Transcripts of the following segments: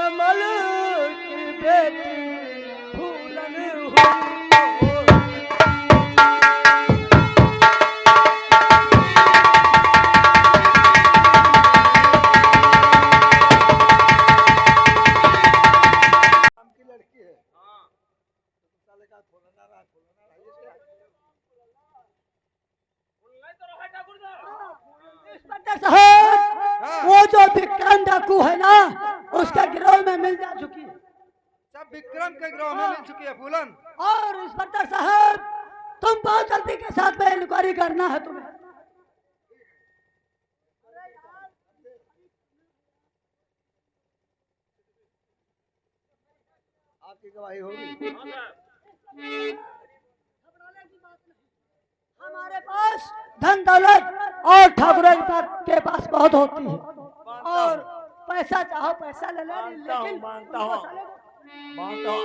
कमल की बेटी फूलन हुई। लड़की है। साले का खोलना रहा इंस्पेक्टर साहब, वो जो विक्रम डाकू है ना, उसके गिरोह में मिल जा चुकी है। सब विक्रम के गिरोह में मिल चुकी है फूलन। और इंस्पेक्टर साहब, तुम बहुत जल्दी के साथ में इंक्वायरी करना है तुम्हें। आपकी गवाही होगी। हमारे पास धन दौलत और ठाकुर के पास बहुत होती है, और पैसा चाहो पैसा ले ले, लेकिन मानता हूँ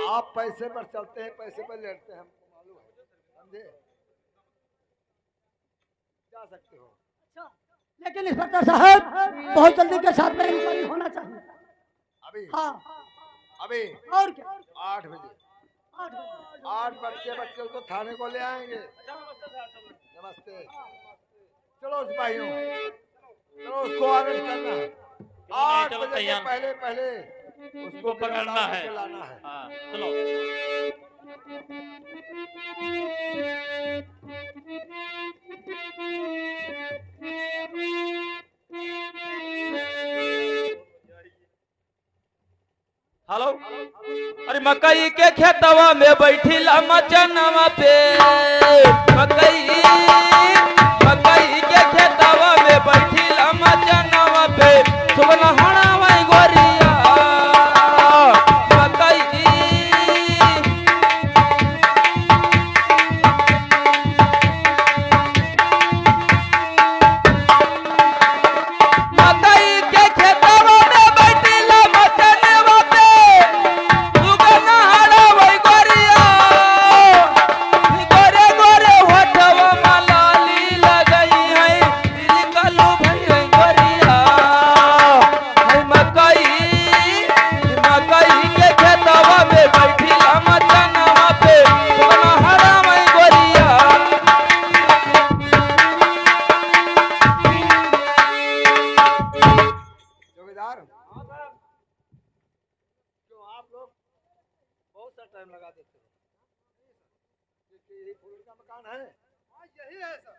आप पैसे पर चलते हैं, पैसे पर लड़ते हैं, हमको मालूम है, समझे? जा सकते हो। अच्छा, लेकिन इंस्पेक्टर साहब बहुत जल्दी के साथ में इंक्वायरी होना चाहिए। अभी? हाँ अभी? और क्या? 8 बजे। 8 बच्चे को थाने को ले आएंगे। नमस्ते। चलो सिपाहियों, चलो उसको अरेस्ट करना है। 8 बजे के पहले उसको पकड़ना है, लाना है। हाँ, चलो। हेलो, अरे मकई के खेतवा में बैठी मचनवा पे, मकई के खेतवा में बैठी मचनवा पे, सुबह हणावा गोरिया टाइम लगा देते हो। यही फूल का मकान है? हाँ यही है सर।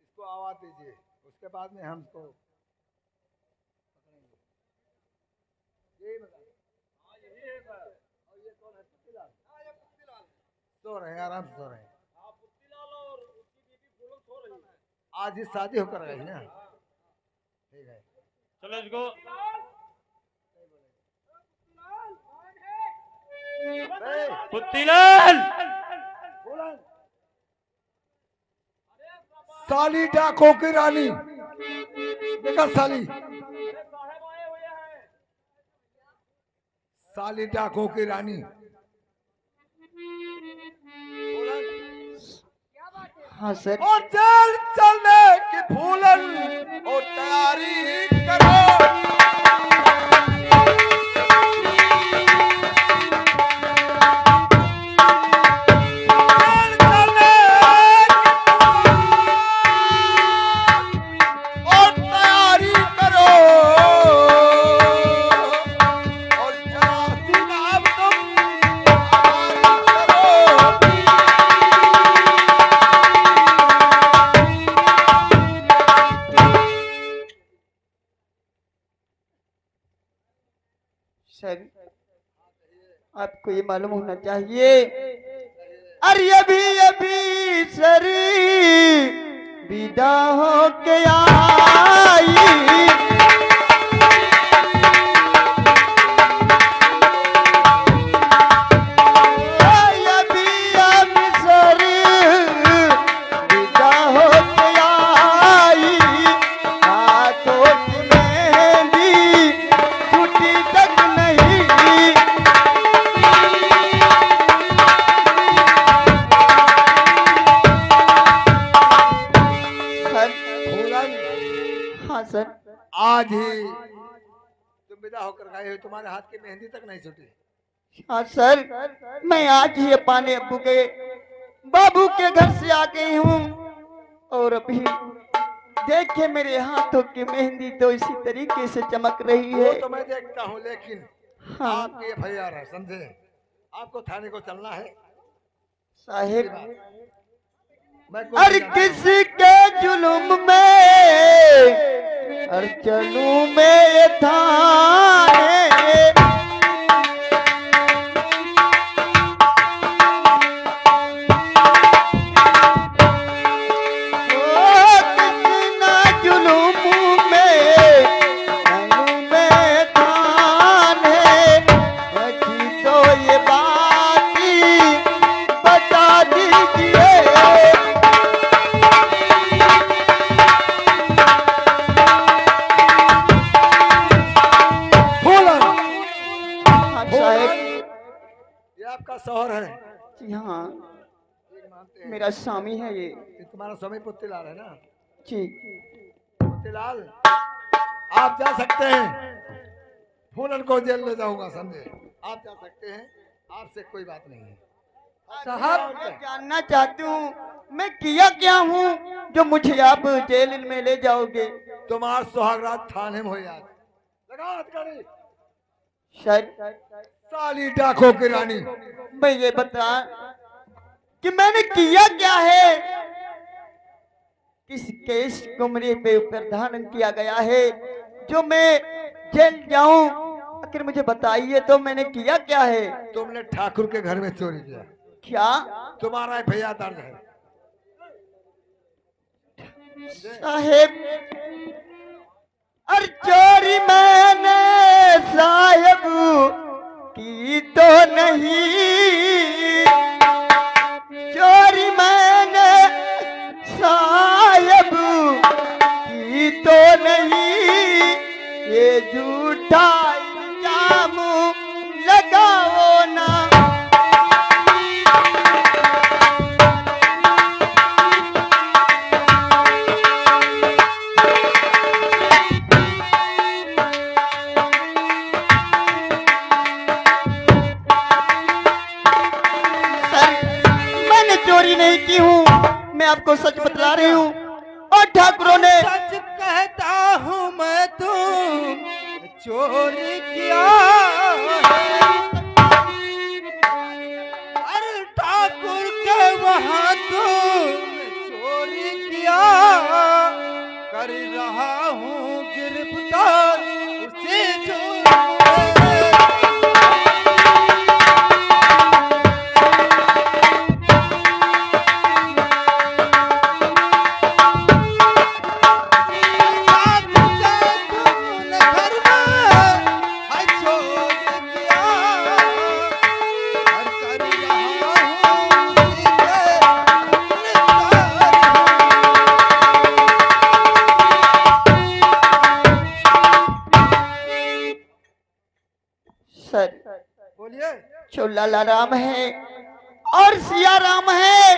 इसको आवाज दीजिए, उसके बाद में हमको पकड़ेंगे। यही मकान? हाँ यही है सर। और ये कौन है? पुत्तीलाल? हाँ ये पुत्तीलाल सो रहे हैं, आराम से सो रहे हैं। हाँ पुत्तीलाल और उसकी बीवी फूलन सो रही है। आज ही शादी होकर गई ना? ठीक है, चलो इसको। पुत्तीलाल, साली डाकों की रानी, देखा साली, साली डाकों की रानी। हाँ सर। और जेल चलने की फूलन और तैयारी करो। सर, आपको ये मालूम होना चाहिए, अरे अभी सर विदा हो के आई, आज ही तुम विदा होकर गए हो, तुम्हारे हाथ की मेहंदी तक नहीं छूटी। हाँ सर, मैं आज ही अपने अब्बू के बाबू के घर से आ गई हूँ और अभी देखिए मेरे हाथों की मेहंदी तो इसी तरीके से चमक रही वो है। तो मैं देखता हूँ, लेकिन हाँ आपकी एफआईआर है, समझे? आपको थाने को चलना है। साहेब, मैं अरे किसी के जुल्म में और चलूं मैं थाने, ये आपका शौहर है? जी हाँ, ठीक मानते हैं। मेरा स्वामी है ये। ये तुम्हारा स्वामी पुत्तीलाल है ना? जी पुत्तीलाल, आप जा सकते हैं। फूलन को जेल ले जाऊंगा, समझे? आप जा सकते हैं, आपसे कोई बात नहीं है। साहब, मैं जानना चाहती हूँ मैं किया क्या हूँ जो मुझे आप जेल में ले जाओगे? तुम्हार सुहागरात थाने में हो यार। लगाओ हथकड़ी। सर, साली डाकों की रानी, मैं ये बता कि मैंने किया क्या है, किस केस को मेरे पे प्रधान किया गया है जो मैं जेल जाऊं? आखिर मुझे बताइए तो मैंने किया क्या है? तुमने ठाकुर के घर में चोरी किया। क्या? तुम्हारा एफआईआर दर्ज है। साहेब, और चोरी मैंने साहेब की तो नहीं, चोरी मैंने साहेब की तो नहीं, ये झूठा इल्जाम लगाओ ना। चोरी नहीं की हूँ, मैं आपको सच बतला रही हूँ। और ठाकुरों ने सच कहता हूँ मैं, तुम चोरी किया। अरे ठाकुर के वहाँ तुम चोरी किया, कर रहा हूँ गिरफ्तार उसी जुर्म में। सर, बोलिए। जो लाला राम है और सिया राम है,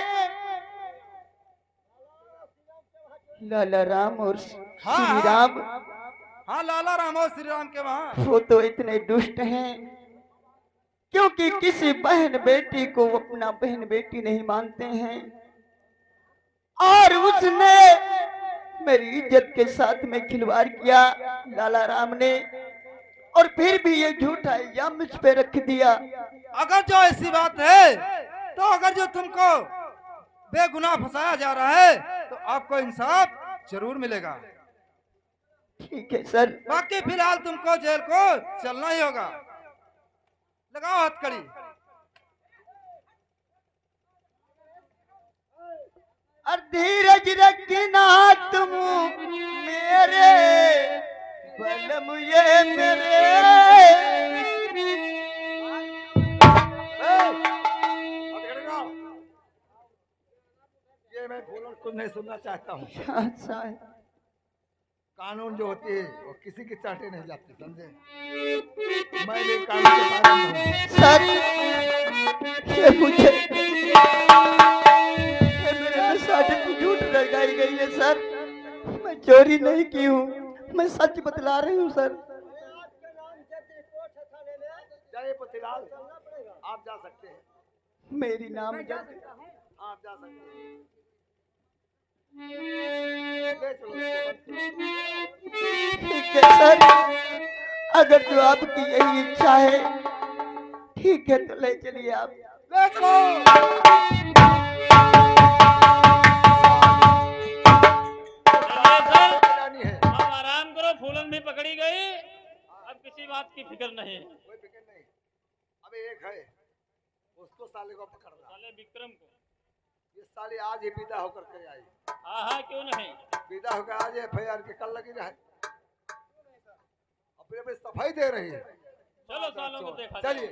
लाला राम और श्री राम, हाँ, लाला राम और श्री राम के वहाँ वो तो इतने दुष्ट हैं क्योंकि किसी बहन बेटी को वो अपना बहन बेटी नहीं मानते हैं, और उसने मेरी इज्जत के साथ में खिलवाड़ किया लाला राम ने, और फिर भी ये झूठा इल्जाम मुझ पे रख दिया। अगर जो ऐसी बात है तो अगर जो तुमको बेगुनाह फंसाया जा रहा है तो आपको इंसाफ जरूर मिलेगा। ठीक है सर। बाकी फिलहाल तुमको जेल को चलना ही होगा। लगाओ हथकड़ी। और धीरज रखना तुम मेरे बलम ये मेरे, ये मैं फूलन कुछ नहीं सुनना चाहता हूँ। अच्छा है। कानून जो होती है वो किसी की चाटे नहीं जाती, समझे? मैं भी कानून के पाबंद हूँ। सर, ये मुझे मेरे साथ झूठ लगाई गई है सर, मैं चोरी नहीं की हूँ, मैं सच बतला रही हूँ सर। है पुतीलाल, आप जा सकते हैं। मेरी नाम आप जा सकते हैं। ले चलो उसको। ठीक है सर, अगर जो आपकी यही इच्छा है ठीक है तो ले चलिए आप। ले चलो। जानी है। अब आराम करो, फूलन भी पकड़ी गई, अब किसी बात की फिक्र नहीं। कोई फिक्र नहीं। अबे एक है, उसको साले को पकड़ना। साले विक्रम को। ये साले आज ही विदा होकर के आई। हाँ हाँ, क्यों नहीं। विदा होकर आज FIR की कल लगी रहे। अपने अपने सफाई दे रही है। चलो सालों को देखा जाए। चलिए।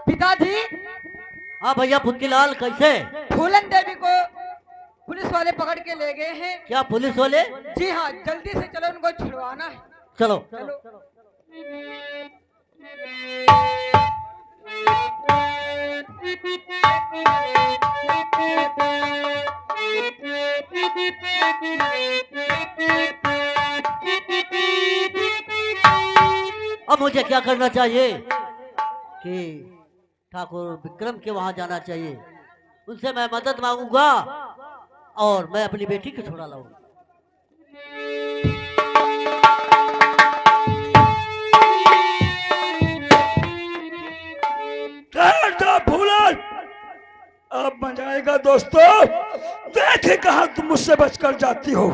पिताजी, हाँ भैया पुतलीलाल कैसे? फूलन देवी को पुलिस वाले पकड़ के ले गए हैं। क्या पुलिस वाले? जी हाँ, जल्दी से चलो, उनको छुड़वाना है। चलो चलो। अब मुझे क्या करना चाहिए कि ठाकुर विक्रम के वहां जाना चाहिए, उनसे मैं मदद मांगूंगा और मैं अपनी बेटी को छुड़ा लाऊंगा। फूलन, अब मजा आएगा दोस्तों। देखे कहा तुम मुझसे बचकर जाती हो।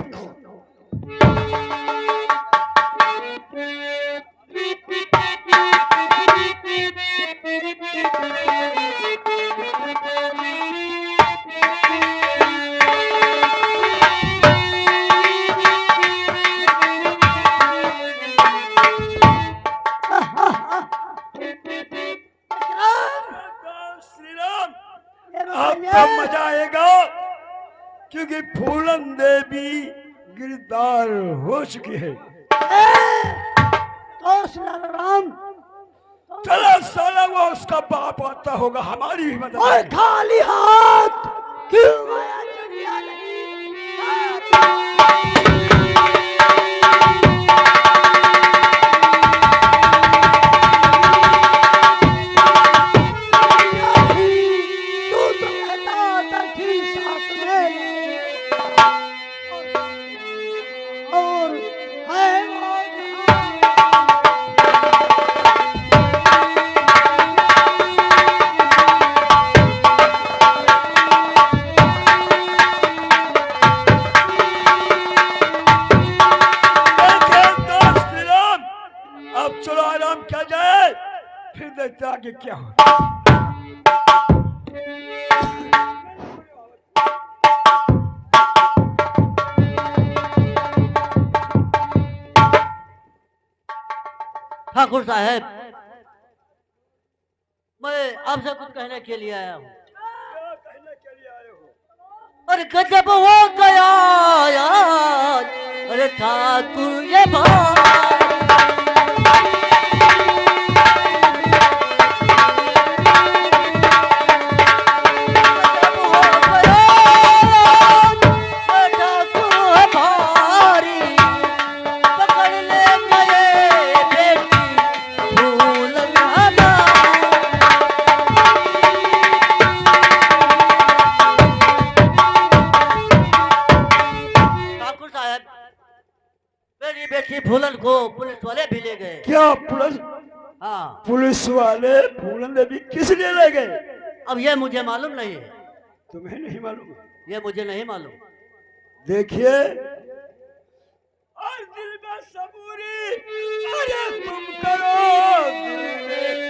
अब मजा आएगा क्योंकि फूलन देवी गिरफ्तार हो चुकी है। राम, चला साला वो उसका बाप आता होगा, हमारी भी मदद और करेगा। खाली हाथ क्यों आया दुनिया में? तू तो कहता था कि साथ में और है अब चलो आराम किया जाए, फिर देखते हैं आगे क्या हो। ठाकुर साहब, मैं आपसे कुछ कहने के लिए आया हूँ। क्या कहने के लिए आए हो? अरे गजब हो गया यार, अरे ठाकुर ये भाई। मेरी बेटी फूलन को पुलिस वाले भी ले गए। क्या पुलिस? हाँ, पुलिस वाले फूलन देवी किस लिए ले गए? अब ये मुझे मालूम नहीं है। तुम्हें नहीं मालूम? ये मुझे नहीं मालूम। देखिए, और दिल में सबूरी, अरे तुम करो दिल में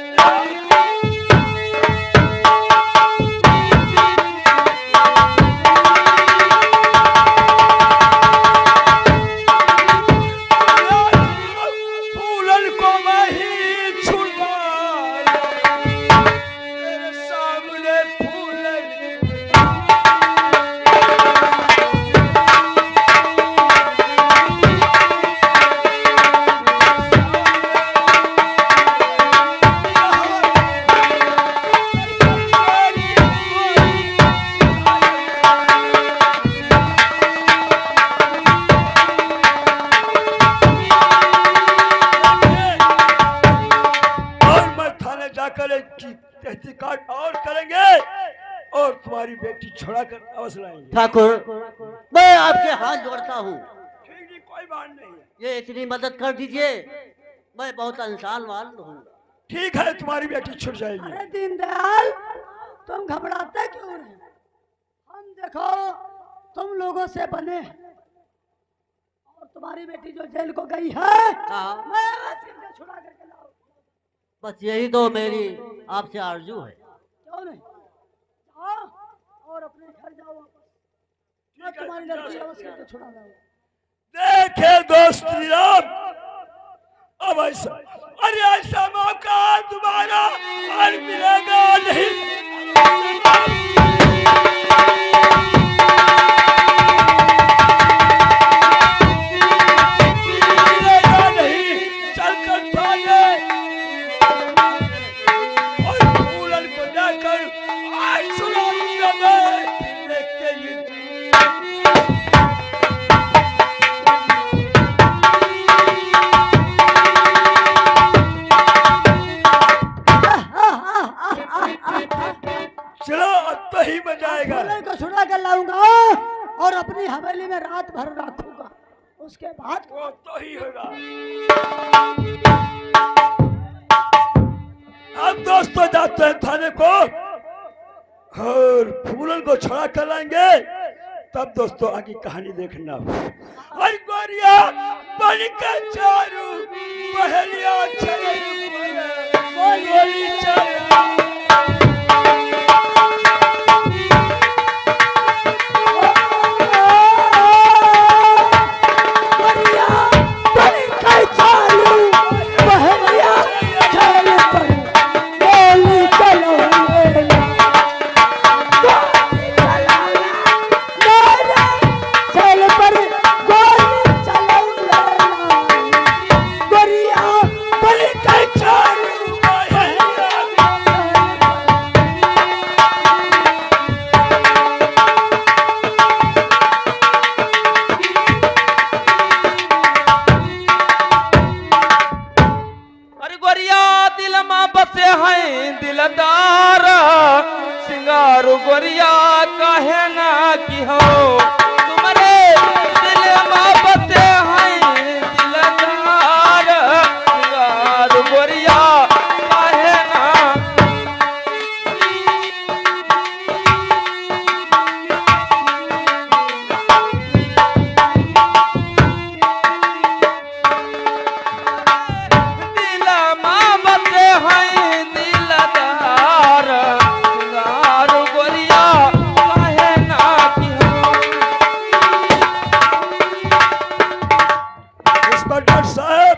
फूलन को वही छुड़वाया, तेरे सामने फूलन जाकर एक तहकीकात और करेंगे और तुम्हारी बेटी छुड़ा कर अवश्य लाएंगे। ठाकुर, मैं आपके हाथ जोड़ता हूँ, ठीक नहीं, कोई बात नहीं है। ये इतनी मदद कर दीजिए, मैं बहुत इंसानवान हूँ। ठीक है, तुम्हारी बेटी छुट जाएगी। अरे दीनदयाल, तुम घबराते क्यों नहीं? हम देखो तुम लोगों से बने हैं। और तुम्हारी बेटी जो जेल को गई है, हाँ, मैं तुमसे छुड़ा करके लाऊं। बस यही तो मेरी आपसे आरजू है। क्यों नहीं? जाओ और अपने घर जाओ वापस। मैं तुम्हारी लड़की अवश्य करके छुड़ा लाऊं। देखे दोस्त राम, अब ऐसा, अरे ऐसा मौका दोबारा और मिलेगा नहीं। मिलेगा नहीं, चलकर भागे और फूलन को जाकर आज सुना दूंगा मैं, देखते ही चलो, अब तो ही मजा आएगा। फूलन को छुड़ा कर लाऊंगा और अपनी हवेली में रात भर रखूंगा। उसके बाद वो तो ही होगा। अब दोस्तों जाते हैं थाने को और फूलन को छुड़ा कर लाएंगे, तब दोस्तों आगे कहानी देखना। और गोरिया बन के चारू पहलिया चले गोली चला। दिलदार सिंगार गोरिया कहे ना कि हो तुम्हारे दिल में बसे हैं दिलदार सिंगार गोरिया कहे ना। इंस्पेक्टर साहब,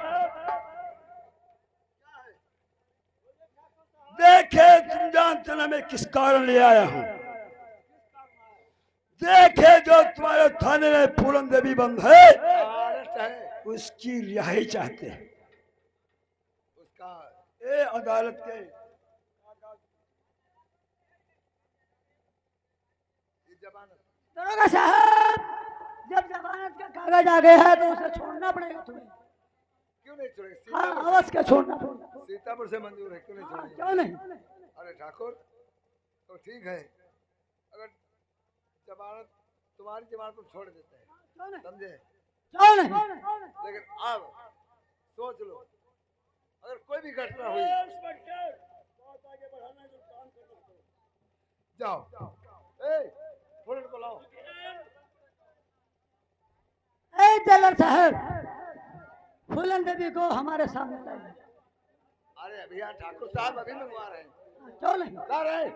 देखे तुम जानते ना मैं किस कारण ले आया हूं। देखे जो तुम्हारे थाने में पूरन देवी बंद है, उसकी रिहाई चाहते हैं। उसका ए अदालत के जमानत दरोगा साहब, जब जमानत का कागज आ गया है तो उसे छोड़ना पड़ेगा तुम्हें। क्यों नहीं छोड़ेंगे? हाँ, अवश्य के छोड़ना पड़ेगा। सीतापुर से मंजूर है, क्यों नहीं हाँ, छोड़ेंगे? क्यों नहीं? अरे ठाकुर, तो ठीक है, अगर जमानत तुम्हारी जमानत को छोड़ देते हैं, क्यों नहीं? समझे? क्यों नहीं? लेकिन अब सोच लो, अगर कोई भी घटना हुई, जाओ ए, फूलन को लाओ। जेलर साहब, फूलन देवी को हमारे सामने लाइए। अरे भैया ठाकुर साहब अभी मंगवा रहे हैं। चलो ला रहे हैं।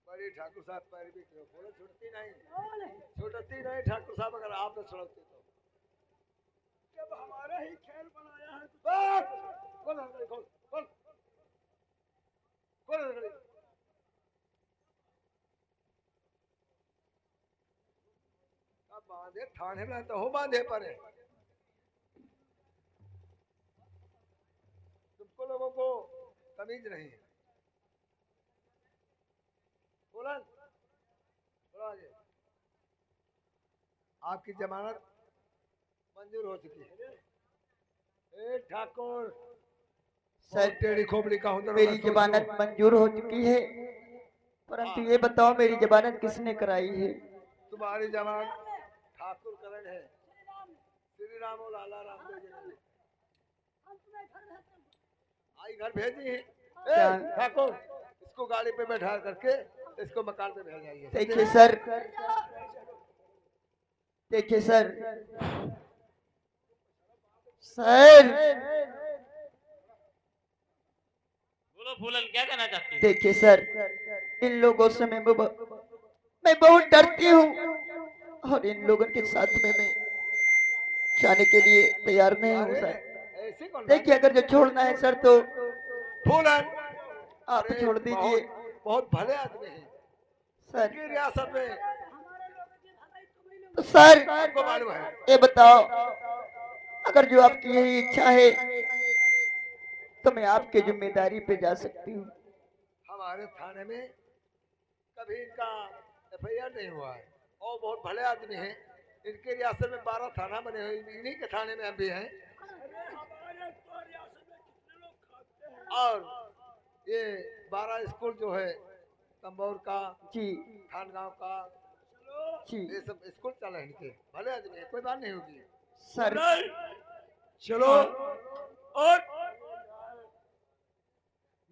बड़ी ठाकुर साहब पैर भी क्यों बोले छुटती नहीं ठाकुर साहब, अगर आप न छुड़ते तो जब हमारा ही खेल बनाया है तो बस खोल खोल खोल खोल खोल खोल। अब बांधे थाने में तो हो बांधे पर है। तुमको लोगों को तमीज नहीं है। बोलन बोलो आगे। आपकी जमानत मंजूर हो चुकी है। ए ठाकुर सर टेढ़ी खोपड़ी का हुनर मेरी जमानत मंजूर हो चुकी है, परंतु ये बताओ मेरी जमानत किसने कराई है? तुम्हारी जमानत ठाकुर करण है। श्री राम और लाला राम आई घर भेजी है। क्या? ठाकुर इसको गाड़ी पे बैठा करके इसको मकान पे भेज जाइए। देखिए सर, देखिए सर, सर बोलो फूलन, क्या कहना चाहती है? देखिए सर, इन लोगों से मैं बहुत डरती हूँ और इन लोगों के साथ में मैं जाने के लिए तैयार नहीं हूँ सर। ऐसे कौन देखिए अगर जो छोड़ना है सर तो फूलन आप अरे छोड़ दीजिए बहुत भले आदमी हैं। सर। की रियासत में तो सर आपको मालूम है। ये बताओ, अगर जो आपकी यही इच्छा है तो मैं आपके जिम्मेदारी पे जा सकती हूँ। हमारे थाने में कभी इनका एफआईआर नहीं हुआ है और बहुत भले आदमी हैं। इनके रियासत में 12 थाना बने हुए, इन्हीं के थाने में हम भी हैं। और ये 12 स्कूल जो है तंबौर का, जी खानगांव का, जी ये सब स्कूल चल रहे हैं इनके। भले आदमी है, कोई बात नहीं होगी। सर। चलो और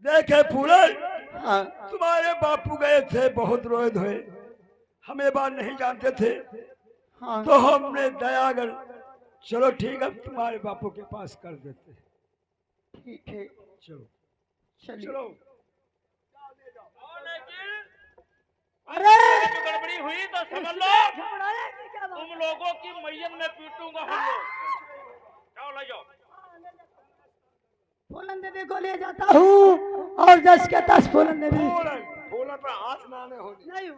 देखे फूलन, हाँ तुम्हारे बापू गए थे, बहुत रोए धोए, हम ये बात नहीं जानते थे, हाँ तो हमने दया कर चलो ठीक है तुम्हारे बापू के पास कर देते। ठीक है, चलो चलिए। चलो। अरे जो गड़बड़ी हुई तो समझ लो तुम लोगों की मैयत में पीटूंगा हम लोग। जाओ ले जाओ। फूलन देवी को ले जाता हूँ और 10 के 10 फूलन देवी फूलन पर हाथ ना होनी। नहीं